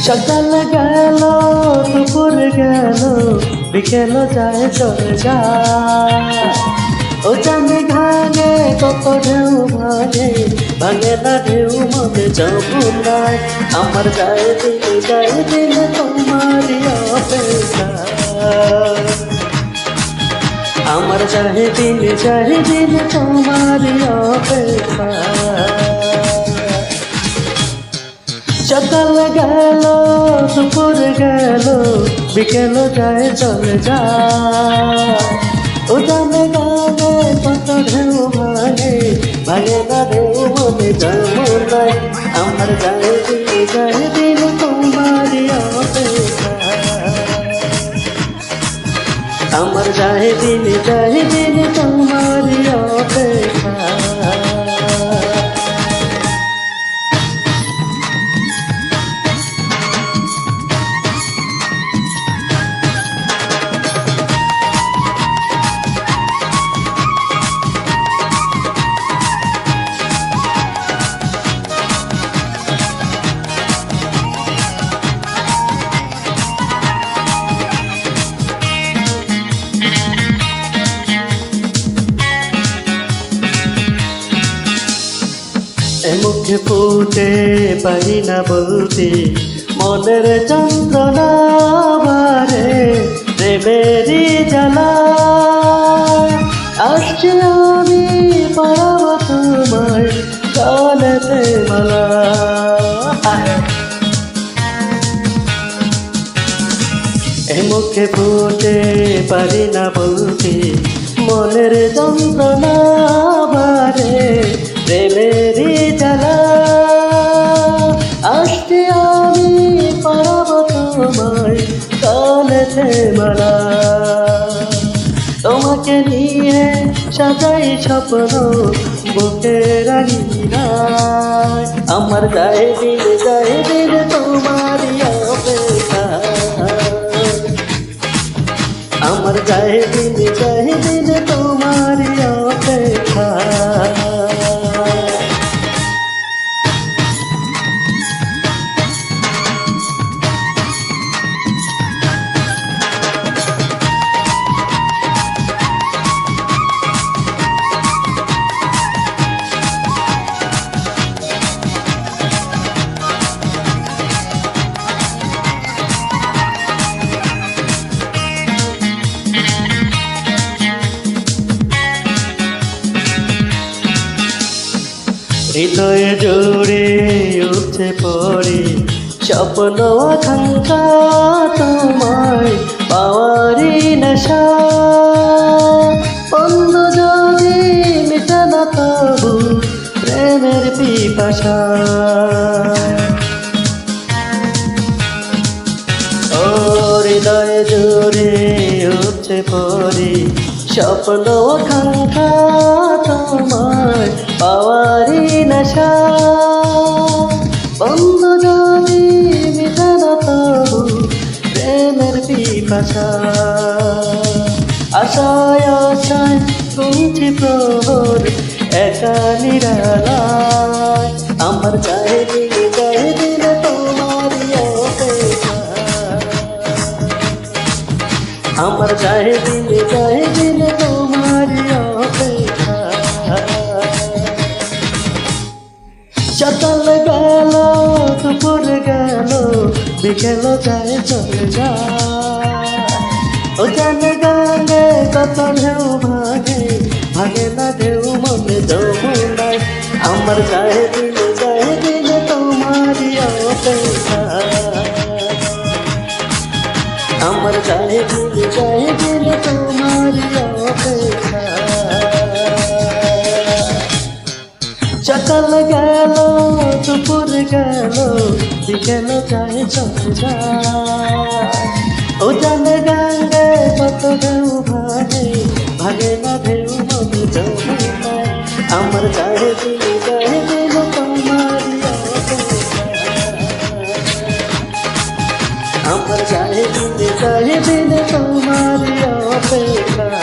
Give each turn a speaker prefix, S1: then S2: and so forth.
S1: সকাল গেল দুপুর গেল বিকেল যায় চলে যায় ও জানে ঘাগে কত ঢেউ ভাগে ভাগে না ঢেউ মনে যমুনায় আমার যায় দিন তোমারই অপেক্ষা আমার যায় দিন তোমারই অপেক্ষা সকাল গেল দুপুর গেল বিকেল যায় চলে যায় ও জানে গানে কত ঢেউ ভাগে ভাগে না ঢেউ মনে যমুনায় আমার যায় দিন তোমারই অপেক্ষা আমার যায় দিন তোমারই অপেক্ষা মুখে ফুটে পারি না বলতে মনের যন্ত্রণা বারে প্রেমেরই জ্বালা আজকে আমি পারাবো তোমার গানেতে মালা মুখে ফুটে পারি না বলতে মনের যন্ত্রণা বারে প্রেমেরই জ্বালা আজকে আমি পারাবো তোমায় গানেতে মালা তোমাকে নিয়ে সাজাই স্বপ্ন বুকে রাঙিনায় আমার যায় দিন তোমারই অপেক্ষা আমার যায় দিন তোমারই অপেক্ষা হৃদয়ে জোরে উঠে পড়ে স্বপ্ন আকাঙ্ক্ষা তোমায় পাওয়ারি নেশা বন্ধু যদি মিটে না তবু প্রেমের পিপাসা ও হৃদয়ে জোরে উঠে পড়ে স্বপ্ন আকাঙ্ক্ষা তোমায় পাওয়ারি নেশা বন্ধু যদি মিটে না তবু প্রেমের পিপাসা আশায় আশায় গুনছি প্রহর একা নিরালায় আমার যায় দিন তোমারই অপেক্ষা আমার যায় দিন তোমারই অপেক্ষা সকাল গেল দুপুর গেল বিকেল যায় চলে যায় ও জানে গানে কত ঢেউ ভাগে ভাগে না ঢেউ মনে যমুনায় আমার যায় দিন তোমারই অপেক্ষা আমার যায় দিন তোমারই অপেক্ষা সকাল গেল দুপুর গেল বিকেল যায় চলে যায় ও জানে গাঙ্গে কত ঢেউ ভাগে ভাগে না ঢেউ মনে যমুনায় আমার যায় দিন তোমারই অপেক্ষা আমার যায় দিন তোমারই অপেক্ষা